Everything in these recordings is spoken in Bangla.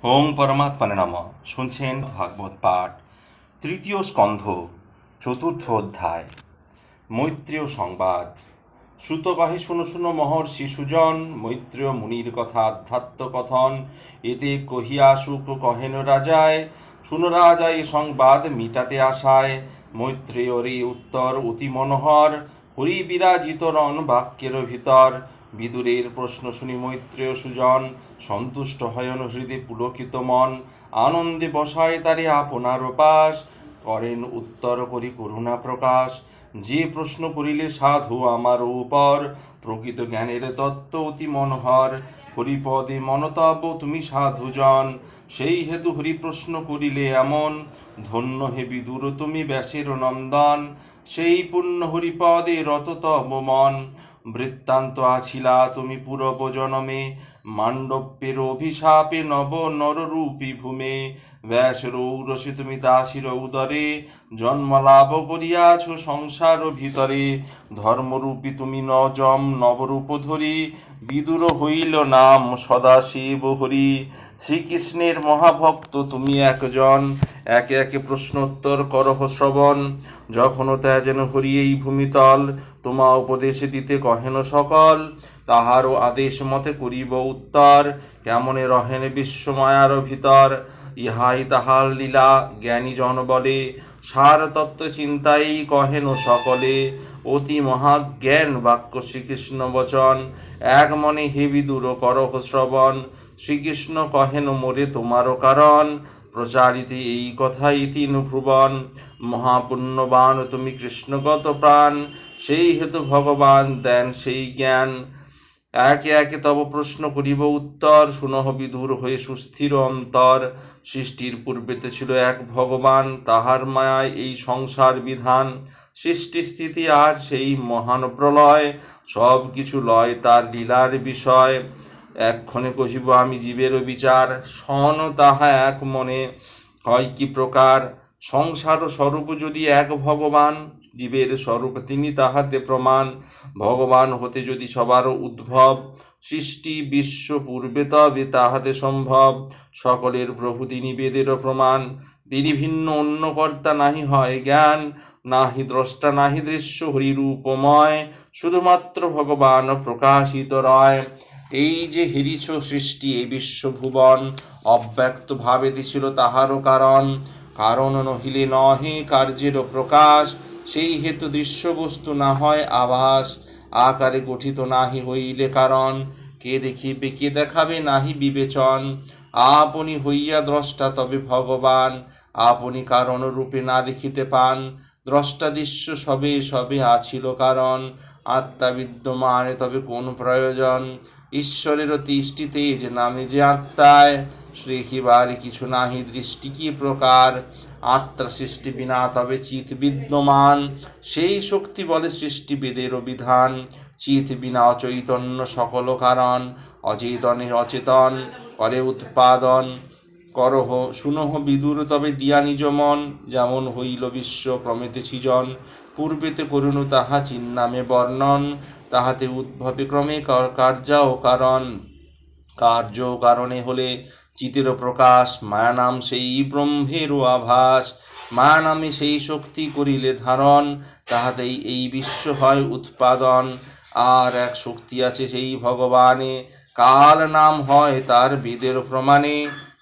ওং পরমাত্মনে নমঃ। শুনছেন ভাগবত পাঠ, তৃতীয় স্কন্ধ, চতুর্থ অধ্যায়, মৈত্রেয় সংবাদ। শ্রুত কহে শুনো শুনো মহর্ষি সুজন, মৈত্রেয় মুনির কথা আধ্যাত্ম কথন। এতে কহিয়া শুক কহেন রাজায়, শুনো রাজা এ সংবাদ মিটাতে আশায়। মৈত্রেয়রে উত্তর অতি মনোহর, হরি বিরাজিত রণ বাক্যের ভিতর। বিদুরের প্রশ্ন শুনি মৈত্রেয় সুজন, সন্তুষ্ট হয়ন হৃদে পুলকিত মন। আনন্দে বসায় তারে আপনার পাশ, করেন উত্তর করি করুণা প্রকাশ। যে প্রশ্ন করিলে সাধু আমার উপর, প্রকৃত জ্ঞানের তত্ত্ব অতি মনোহর। হরিপদে মনতব তুমি সাধুজন, সেই হেতু হরি প্রশ্ন করিলে এমন। ধন্য হে বিদুর তুমি ব্যাসের নন্দন, সেই পুণ্য হরিপদে রত তব মন। বৃত্তান্ত আছিলা তুমি পূর্ব জনমে, মান্ডব্যের অভিশাপে নব নররূপী ভূমে। ব্যাসের ঔরসে তুমি দাসীর উদরে, জন্ম লাভ করিয়াছ সংসার ভিতরে। ধর্মরূপী তুমি নজম নবরূপ ধরি, বিদুর হইল নাম সদাশিব হরি। শ্রীকৃষ্ণের মহাভক্ত তুমি একজন, একে একে প্রশ্নোত্তর করহ শ্রবণ। যখনও ত্যাজেন হরি এই ভূমিতল, তোমা উপদেশে দিতে কহেন সকল। তাহারও আদেশ মতে করিব উত্তর, কেমনে রহেন বিশ্বমায়ার ভিতর। ইহাই তাহার লীলা জ্ঞানী জন বলে, সার তত্ত্ব চিন্তাই কহেন সকলে। অতি মহাজ্ঞান বাক্য শ্রীকৃষ্ণ বচন, এক মনে হে বিদুর করহ শ্রবণ। শ্রীকৃষ্ণ কহেন মোরে তোমারও কারণ, প্রচারিতে এই কথাই তিন ভুবন। মহাপুণ্যবান তুমি কৃষ্ণগত প্রাণ, সেই হেতু ভগবান দেন সেই জ্ঞান। একে একে তব প্রশ্ন করিব উত্তর, শুনহ বিদুর হয়ে সুস্থির অন্তর। সৃষ্টির পূর্বেতে ছিল এক ভগবান, তাহার মায়ায় এই সংসার বিধান। সৃষ্টি স্থিতি আর সেই মহান প্রলয়, সব কিছু লয় তার লীলার বিষয়। এক্ষণে কহিব আমি জীবের বিচার, শোন তাহা এক মনে হয় কি প্রকার। সংসার স্বরূপ যদি এক ভগবান, জীবের স্বরূপ তিনি তাহাতে প্রমাণ। ভগবান হতে যদি সবার উদ্ভব, সৃষ্টি বিশ্ব পূর্বে তবে তাহাতে সম্ভব। সকলের প্রভু তিনি বেদেরও প্রমাণ, তিনি ভিন্ন অন্য কর্তা নাহি হয় জ্ঞান। নাহি দ্রষ্টা নাহি দৃশ্য হরিরূপময়, শুধুমাত্র ভগবান প্রকাশিত রয়। এই যে হিরিছ সৃষ্টি এই বিশ্বভুবন, অব্যক্ত ভাবেতে ছিল তাহারও কারণ। কারণ নহিলে নহে কার্যেরও প্রকাশ, সেই হেতু দৃশ্যবস্তু না হয় আভাস। আকারে গঠিত নাহি হইলে কারণ, কে দেখিবে কে দেখাবে নাহি বিবেচন। আপনি হইয়া দ্রষ্টা তবে ভগবান, আপনি কারণ রূপে না দেখিতে পান। দ্রষ্টা দৃশ্য সবে সবে আছিল কারণ, আত্মা বিদ্যমান তবে কোন প্রয়োজন। ঈশ্বরের তিষ্টি তেজ নামে যে আত্মায়, দেখিবার কিছু নাহি দৃষ্টি কি প্রকার। আত্মা সৃষ্টি বিনা তবে চিৎ বিদ্যমান, সেই শক্তি বলে সৃষ্টি বেদের বিধান। চিৎ বিনা অচৈতন্য সকল কারণ, অচেতনে অচেতন করে উৎপাদন। করহ শুনহ বিদুর তবে দিয়া নিজ মন, যেমন হইল বিশ্ব ক্রমেতে সৃজন। পূর্বেতে করুণু তাহা চিন্নামে বর্ণন, তাহাতে উদ্ভবে ক্রমে কার্য ও কারণ। কার্য কারণে হলে চিতের প্রকাশ, মায়া নাম সেই ব্রহ্মেরও আভাস। মায়া নামে সেই শক্তি করিলে ধারণ, তাহাতেই এই বিশ্ব হয় উৎপাদন। আর এক শক্তি আছে সেই ভগবানে, কাল নাম হয় তার বেদের প্রমাণে।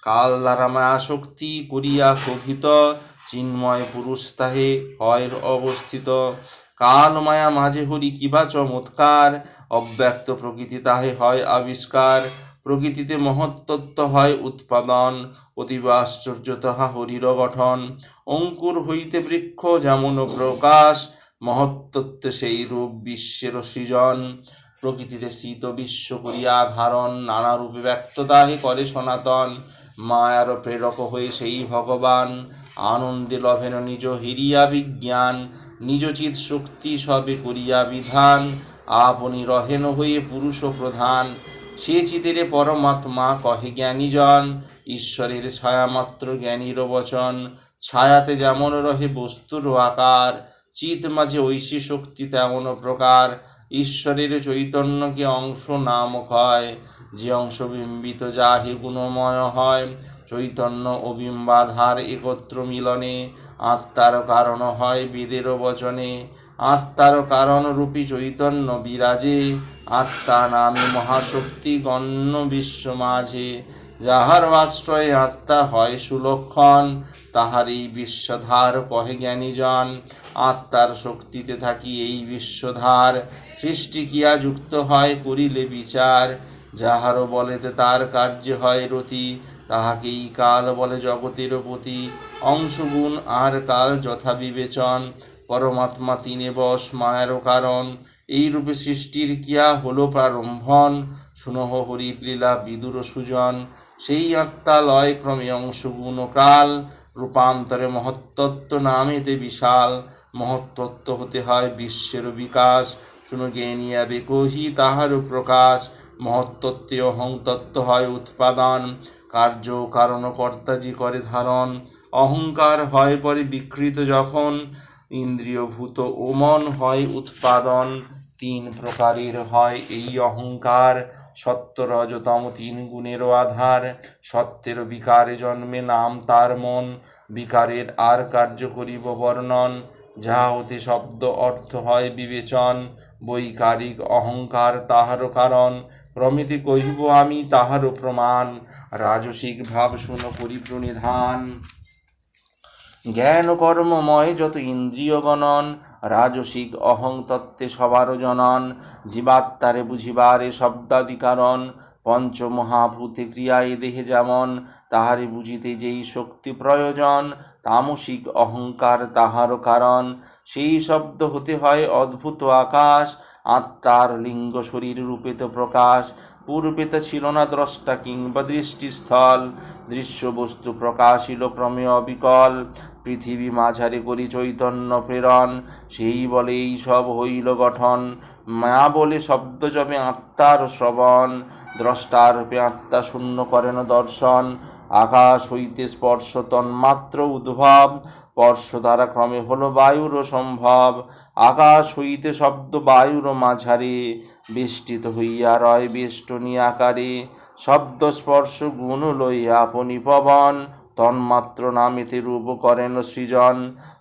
কাল দ্বারা মায়া শক্তি করিয়া প্রভৃত, চিন্ময় পুরুষ তাহে হয় অবস্থিত। কাল মায়া মাঝে হরি কিবা চমৎকার, অব্যক্ত প্রকৃতি তাহে হয় আবিষ্কার। প্রকৃতিতে মহত্তত্ত্ব হয় উৎপাদন, অতীব আশ্চর্য তাহা হরির গঠন। অঙ্কুর হইতে বৃক্ষ যেমন প্রকাশ, মহত্তত্ত্বে সেই রূপ বিশ্বের সৃজন। প্রকৃতিতে স্থিত বিশ্ব করিয়া ধারণ, নানা রূপে ব্যক্ত তাহে করে সনাতন। মায়ার প্রেরক হয়ে সেই ভগবান, আনন্দে লভেন নিজ হিরিয়া বিজ্ঞান। নিজ চিৎ শক্তি সবে করিয়া বিধান, আপনি রহেন হয়ে পুরুষ প্রধান। সে চিতেরে পরমাত্মা কহে জ্ঞানীজন, ঈশ্বরের ছায়ামাত্র জ্ঞানীর বচন। ছায়াতে যেমন রহে বস্তুর আকার, চিত মাঝে ঐশী শক্তি তেমন প্রকার। ঈশ্বরের চৈতন্যকে অংশ নামক হয়। যে অংশ বিম্বিত যাহে গুণময় হয়, চৈতন্য ও বিম্বাধার একত্র মিলনে আত্মার কারণ হয় বেদের বচনে। আত্মার কারণ রূপী চৈতন্য বিরাজে, আত্মা নামে মহাশক্তি গণ্য বিশ্ব মাঝে। যাহার আশ্রয়ে আত্মা হয় সুলক্ষণ, তাহারই বিশ্বধার কহে জ্ঞানীজন। আত্মার শক্তিতে থাকি এই বিশ্বধার, সৃষ্টি কিয়া যুক্ত হয় করিলে বিচার। যাহারও বলেতে তার কার্য হয় রতি, তাহাকেই কাল বলে জগতের পতি। অংশগুণ আর কাল যথা বিবেচন, পরমাত্মা তিনে বশ মায়ারও কারণ। এই রূপে সৃষ্টির কিয়া হলো প্রারম্ভন, শুনহ হরির লীলা বিদুর সুজন। সেই আত্মা লয় ক্রমে অংশগুণ কাল, রূপান্তরে মহত্তত্ত্ব নামেতে বিশাল। মহত্তত্ত্ব হতে হয় বিশ্বের বিকাশ, শুনো জ্ঞানিয়া বেকহি তাহারও প্রকাশ। মহত্তত্ত্বে অহংতত্ত্ব হয় উৎপাদন, কার্য কারণ কর্তা যে করে ধারণ। অহংকার হয় পরে বিকৃত যখন, ইন্দ্রিয়ভূত ও মন হয় উৎপাদন। তিন প্রকারের হয় এই অহংকার, সত্য রজতম তিন গুণেরও আধার। সত্যের বিকারে জন্মে নাম তার মন, বিকারের আর কার্য করিব বর্ণন। যাহা হতে শব্দ অর্থ হয় বিবেচন, বৈকারিক অহংকার তাহারও কারণ। প্রমিতি কহিব আমি তাহারও প্রমাণ, রাজসিক ভাব শুনো করি প্রণিধান। জ্ঞান কর্মময় যত ইন্দ্রিয় গণন, রাজসিক অহং তত্ত্বে সবারও জনন। জীবাত্মারে বুঝিবারে শব্দাদি কারণ, পঞ্চমহাভূতে ক্রিয়ায় দেহে যেমন, তাহারে বুঝিতে যেই শক্তি প্রয়োজন। তামসিক অহংকার তাহারও কারণ, সেই শব্দ হতে হয় অদ্ভুত আকাশ। আত্মার লিঙ্গ শরীর রূপেত প্রকাশ, পূর্বে তা ছিল না দ্রষ্টা কিংবা দৃষ্টিস্থল। দৃশ্য বস্তু প্রকাশিল ক্রমে অবিকল, পৃথিবী মাঝারে করি চৈতন্য প্রেরণ। সেই বলে এই সব হইল গঠন, মা বলে শব্দ জপে আত্মার শ্রবণ। দ্রষ্টার রূপে আত্মা শূন্য করেন দর্শন, আকাশ হইতে স্পর্শ তন্মাত্র উদ্ভব। স্পর্শ দ্বারা ক্রমে হলো বায়ুর সম্ভব, আকাশ হইতে শব্দ বায়ুর মাঝারে। বেষ্টিত হইয়া রয় বেষ্টনী আকারে, শব্দ স্পর্শ গুণ লইয়া আপনি পবন। তন্মাত্র নামেতে রূপ করেন সৃজন,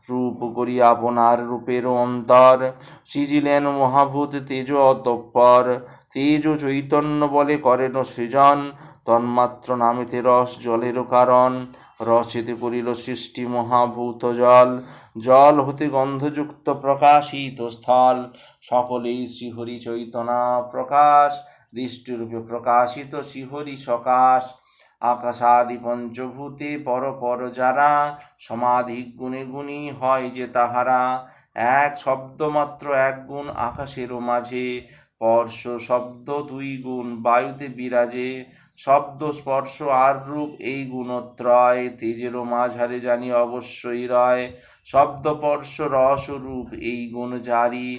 রূপ করি আপনার রূপের অন্তর। সৃজিলেন মহাভূত তেজ অতঃপর, তেজ চৈতন্য বলে করেন সৃজন। তন্মাত্র নামেতে রস জলেরও কারণ, রসেতে করিল সৃষ্টি মহাভূত জল। জল হতে গন্ধযুক্ত প্রকাশিত স্থল, সকলেই শ্রীহরি চৈতনা প্রকাশ। দৃষ্টিরূপে প্রকাশিত শ্রীহরি সকাশ। আকাশাদি পঞ্চভূতে পর পর যারা, সমাধি গুণে গুণী হয় যে তাহারা। এক শব্দ মাত্র এক গুণ আকাশেরও মাঝে, স্পর্শ শব্দ দুই গুণ বায়ুতে বিরাজে। শব্দ স্পর্শ আর রূপ এই গুণত্রয়, তেজেরও মাঝারে জানি অবশ্যই রয়। শব্দ স্পর্শ রস রূপ এই গুণ জারি,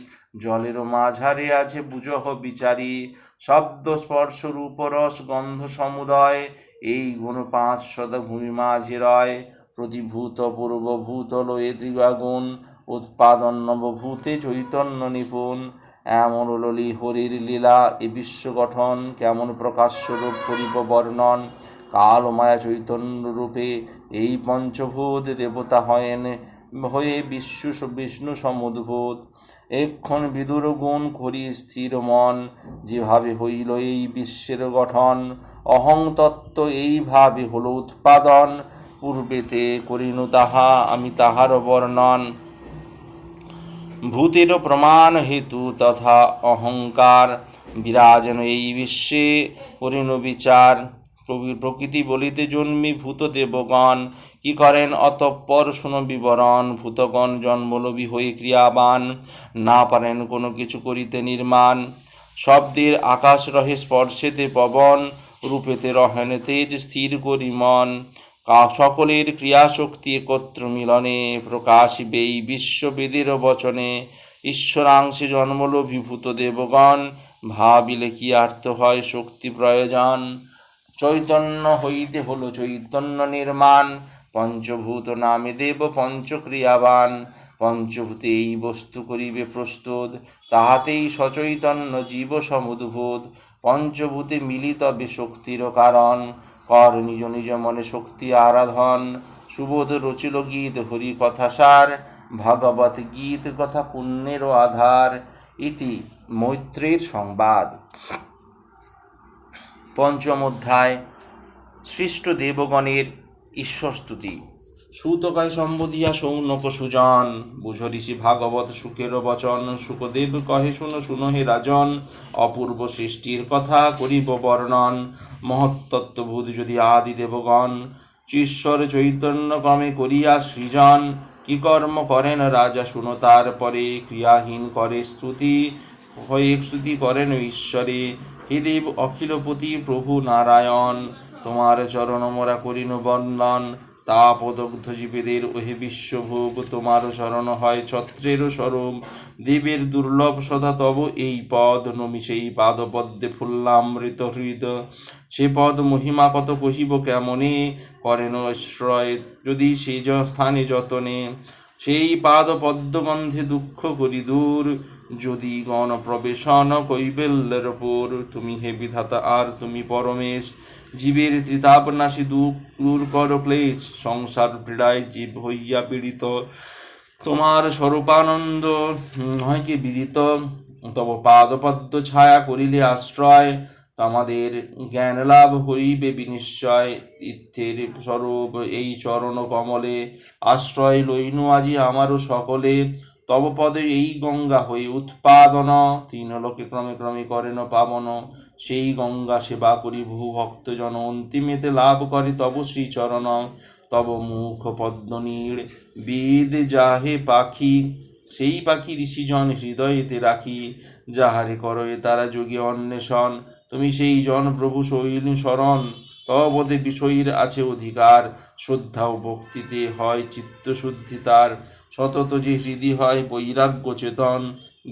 জলেরও মাঝারে আছে বুঝহ বিচারি। শব্দ স্পর্শ রূপ রস গন্ধ সমুদয়, এই গুণ পাঁচ সদা ভূমি মাঝে রয়। প্রতিভূত পূর্বভূত লয়ে ত্রিগুণ, উৎপাদন নবভূতে চৈতন্য নিপুণ। এমন ললি হরির লীলা এ বিশ্ব গঠন, কেমন প্রকাশ্য রূপ করিব বর্ণন। কাল মায়া চৈতন্য রূপে এই পঞ্চভূত, দেবতা হয়েন হয়ে বিষ্ণু সমুদ্ভূত। এক্ষণ বিদুর গুণ করি স্থির মন, যেভাবে হইল এই বিশ্বের গঠন। অহং তত্ত্ব এইভাবে হল উৎপাদন, পূর্বেতে করিনু তাহা আমি তাহার বর্ণন। ভূতের প্রমাণ হেতু তথা অহংকার, বিরাজেন এই বিশ্বে করিনু বিচার। প্রকৃতি বলিতে জন্মি ভূত দেবগণ, কি করেন অতঃপর শুনো বিবরণ। ভূতগণ জন্মলোভী হয়ে ক্রিয়াবান, না পারেন কোনো কিছু করিতে নির্মাণ। শব্দের আকাশ রহে স্পর্শেতে পবন, রূপেতে রহেন তেজ স্থির করি মন। সকলের ক্রিয়াশক্তি একত্র মিলনে, প্রকাশিবে এই বিশ্ববেদের বচনে। ঈশ্বরাংশে জন্মলোভী ভূত দেবগণ, ভাবিলে কি আর্ত হয় শক্তি প্রয়োজন। চৈতন্য হইতে হলো চৈতন্য নির্মাণ, পঞ্চভূত নামে দেব পঞ্চক্রিয়াবান, পঞ্চভূতে এই বস্তু করিবে প্রস্তুত, তাহাতেই সচৈতন্য জীব সমুদ্ভূত। পঞ্চভূতে মিলিত শক্তির কারণ, কর নিজ নিজ মনে শক্তি আরাধন। সুবোধ রচিল গীত হরি কথা সার, ভগবত গীত কথা পুণ্যের আধার। ইতি মৈত্রের সংবাদ। পঞ্চম অধ্যায় সৃষ্ট দেবগণের ঈশ্বরস্তুতি। সূতকায় সম্বোধিয়া সৌনক সুজন, বুঝ ঋষি ভাগবত সুখের বচন। সুখদেব কহে শুনো শুনো হে রাজন, অপূর্ব সৃষ্টির কথা করিব বর্ণন। মহত্তত্ত্বভূত যদি আদি দেবগণ, ঈশ্বর চৈতন্য ক্রমে করিয়া সৃজন। কি কর্ম করেন রাজা শুনো তারপরে, ক্রিয়াহীন করে স্তুতি হয়ে স্তুতি করেন ঈশ্বরে। হে দেব অখিলপতি প্রভু নারায়ণ, তোমার চরণ মোরা করিনু বন্দন। তাপদগ্ধ জীবেদের ওহে বিশ্বভোগ, তোমার চরণ হয় ছত্রের স্বরূপ। দেবের দুর্লভ সদা তব এই পদ, নমি সেই পাদপদ্মে ফুল্লামৃত হৃদ। সে পদ মহিমা কত কহিব কেমনে, করেন আশ্রয় যদি সে স্থানে যতনে। সেই পাদ পদ্মগন্ধে দুঃখ করি দূর, যদি গণ প্রবেশন কৈবেল্যের পুর। তুমি হে বিধাতা আর তুমি পরমেশ, জীবের ত্রিতাপ নাশী দূর কর ক্লেশ। সংসার পীড়ায় জীব হইয়া পীড়িত, তোমার স্বরূপানন্দ নয় কি বিদিত। তব পাদপদ্ম ছায়া করিলে আশ্রয়, আমাদের জ্ঞান লাভ হইবে বিনিশ্চয়। ইত্যের স্বরূপ এই চরণ কমলে, আশ্রয় লইনু আজি আমারও সকলে। তব পদে এই গঙ্গা হয়ে উৎপাদন, তিন লোকে ক্রমে ক্রমে করেন পাবন। সেই গঙ্গা সেবা করি বহু ভক্তজন, অন্তিমেতে লাভ করে তব শ্রীচরণ। তব মুখ পদ্মনীড় বেদ যাহে পাখি, সেই পাখি ঋষিজন হৃদয়েতে রাখি। যাহারে করয়ে তারা যোগী অন্বেষণ, তুমি সেই জন প্রভু শৈল শরণ। তবতে বিষয়ীর আছে অধিকার, শ্রদ্ধা ও ভক্তিতে হয় চিত্তশুদ্ধি তার। সতত যে হৃদি হয় বৈরাগ্য চেতন,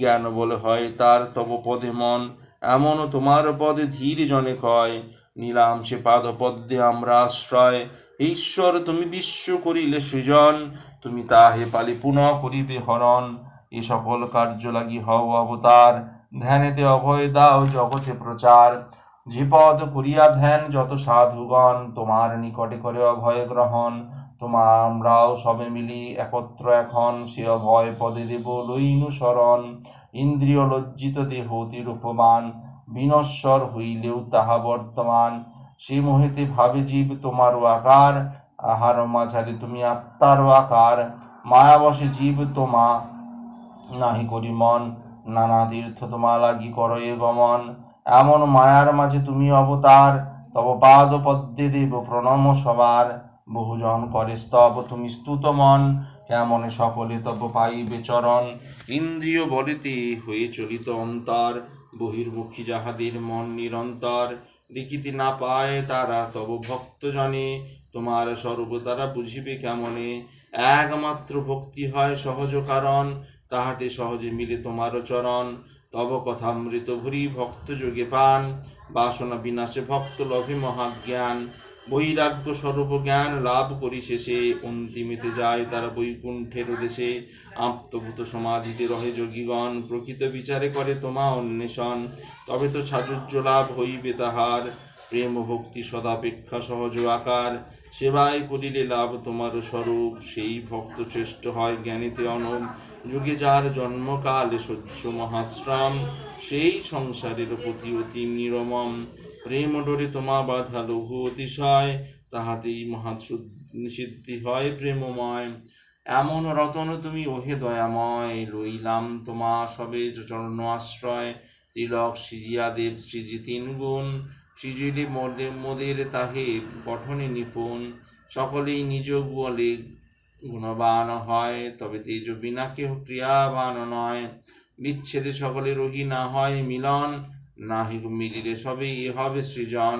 জ্ঞান বলে হয় তার তব পদে মন। এমন তোমার পদে ধীর জনে কয়, নিলাম সে পাদ পদ্মে আমরা আশ্রয়। ঈশ্বর তুমি বিশ্ব করিলে সৃজন, তুমি তাহে পালি পুনঃ করিবে হরণ। এ সকল কার্য লাগি হও অবতার, ধ্যানেতে অভয় দাও জগতে প্রচার। যে পদ করিয়া ধ্যান যত সাধুগণ, তোমার নিকটে করে অভয় গ্রহণ। আমরাও সবে মিলি একত্র এখন, সে অভয় পদে দেব লইনু শরণ। ইন্দ্রিয় লজ্জিত দেহ অতিরূপমান, বিনশ্বর হইলেও তাহা বর্তমান। সে মোহেতে ভাবে জীব তোমারও আকার, আহার মাঝারে তুমি আত্মারও আকার। মায়াবশে জীব তোমা নাহি করি মন, নানা তীর্থ তোমা লাগি করো এ গমন। এমন মায়ার মাঝে তুমি অবতার, তব পাদ পদ্মে দেব প্রণম সবার। বহুজন করে স্তব তুমি স্তুত মন, কেমনে সকলে তব পাইবে চরণ। ইন্দ্রিয় বলেতে হয়ে চলিত অন্তর, বহির্মুখী যাহাদের মন নিরন্তর। দেখিতে না পায় তারা তব ভক্তজনে, তোমার স্বরূপ তারা বুঝিবে কেমনে। একমাত্র ভক্তি হয় সহজ কারণ, তাহাতে সহজে মিলে তোমার চরণ। তব কথামৃত ভুরি ভক্ত যোগে পান, বাসনা বিনাশে ভক্ত লভে মহাজ্ঞান। বৈরাগ্য স্বরূপ জ্ঞান লাভ করি শেষে, অন্তিমেতে যায় তারা বৈকুণ্ঠের দেশে। আপ্তভূত সমাধিতে রহে যোগীগণ, প্রকৃত বিচারে করে তোমা অন্বেষণ। তবে তো সাযুজ্য লাভ হইবে তাহার, প্রেম ভক্তি সদাপেক্ষা সহজ আকার। সেবায় করিলে লাভ তোমার স্বরূপ, সেই ভক্ত শ্রেষ্ঠ হয় জ্ঞানীতে অনব। যুগে যার জন্মকালে সহ্য মহাশ্রম, সেই সংসারের প্রতি অতি নিরমম। প্রেম ডোরে তোমা বাধা লঘু অতিশয়, তাহাতেই মহাসিদ্ধি হয় প্রেমময়। এমন রতন তুমি ওহে দয়াময়, লইলাম তোমা সবে চরণ আশ্রয়। তিলক সৃজিয়া দেব সৃজি তিন গুণ, সৃজিলে মোদের তাহে গঠনে নিপুণ। সকলেই নিজ বলে গুণবান হয়, তবে তেজ বিনা কেহ ক্রিয়াবান নয়। বিচ্ছেদে সকলে রহি না হয় মিলন, নাহি মিলিলে সবে এ হবে সৃজন।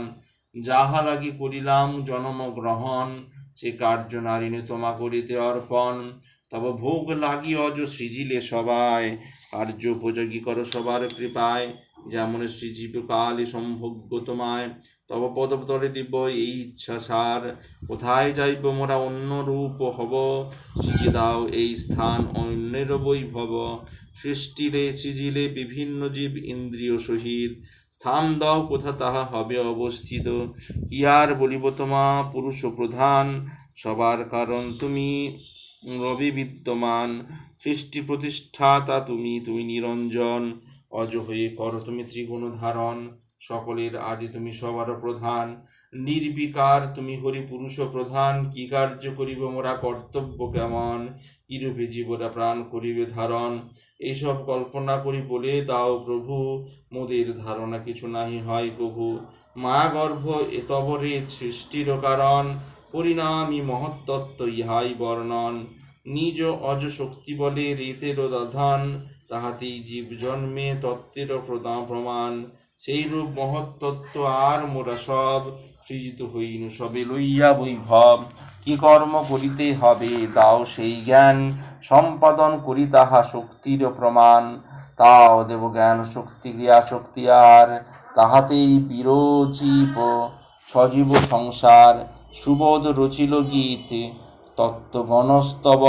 যাহা লাগি করিলাম জনম গ্রহণ, সে কার্য নারিণী তোমা করিতে অর্পণ। তব ভোগ লাগি অজ সৃজিলে সবাই, কার্য উপযোগী কর সবার কৃপায়। যেমন সৃজীব কালে সম্ভোগ্য তোমায়, তব পদতলে দিব্য এই ইচ্ছা সার, কোথায় যাইব মোরা অন্য রূপ হব, সৃজি দাও এই স্থান অন্যের বৈভব, সৃষ্টিরে সৃজিলে বিভিন্ন জীব ইন্দ্রিয় সহিত, স্থান দাও কোথা তাহা হবে অবস্থিত, কি আর বলিব তোমা পুরুষ প্রধান, সবার কারণ তুমি রবি বিদ্যমান, সৃষ্টি প্রতিষ্ঠাতা তুমি, তুমি নিরঞ্জন, অজ হয়ে করো তুমি ত্রিগুণ ধারণ, সকলের আদি তুমি সবার প্রধান, নির্বিকার তুমি হরি পুরুষ প্রধান, কি কার্য করিব মোরা কর্তব্য কেমন, ইরূপে জীবরা প্রাণ করিবে ধারণ, এইসব কল্পনা করি বলে দাও প্রভু, মোদের ধারণা কিছু নাহি হয় কভু, মা গর্ভ এ তবরে সৃষ্টির কারণ, পরিণামী মহত্তত্ত্ব ইহাই বর্ণন, নিজ অজ শক্তি বলে রেতের দাধান, তাহাতেই জীব জন্মে তত্ত্বের প্রমাণ, সেই রূপ মহত্তত্ত্ব আর মোরা সব, সৃজিত হইনু সবে লইয়া বৈভব, কি কর্ম করিতে হবে দাও সেই জ্ঞান, সম্পাদন করি তাহা শক্তির প্রমাণ, তাও দেব জ্ঞান শক্তি ক্রিয়া শক্তি আর, তাহাতেই বিরোচিব সজীব সংসার, সুবোধ রচিল গীত তত্ত্বগণস্তব,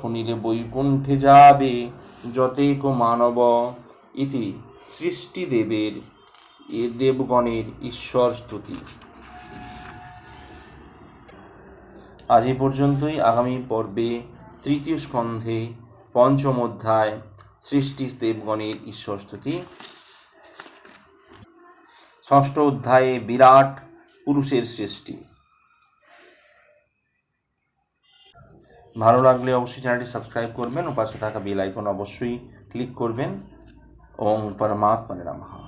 শুনিলে বৈকুণ্ঠে যাবে যতেক মানব, ইতি সৃষ্টিদেবের এ দেবগণের ঈশ্বর স্তুতি। আজ এই পর্যন্তই। আগামী পর্বে তৃতীয় স্কন্ধে পঞ্চম অধ্যায় সৃষ্টি দেবগণের ঈশ্বর স্তুতি, ষষ্ঠ অধ্যায়ে বিরাট পুরুষের সৃষ্টি। ভালো লাগলে অবশ্যই চ্যানেলটি সাবস্ক্রাইব করবেন ও পাশে থাকা বেল আইকন অবশ্যই ক্লিক করবেন। ওম পরমাত্মনে নমঃ।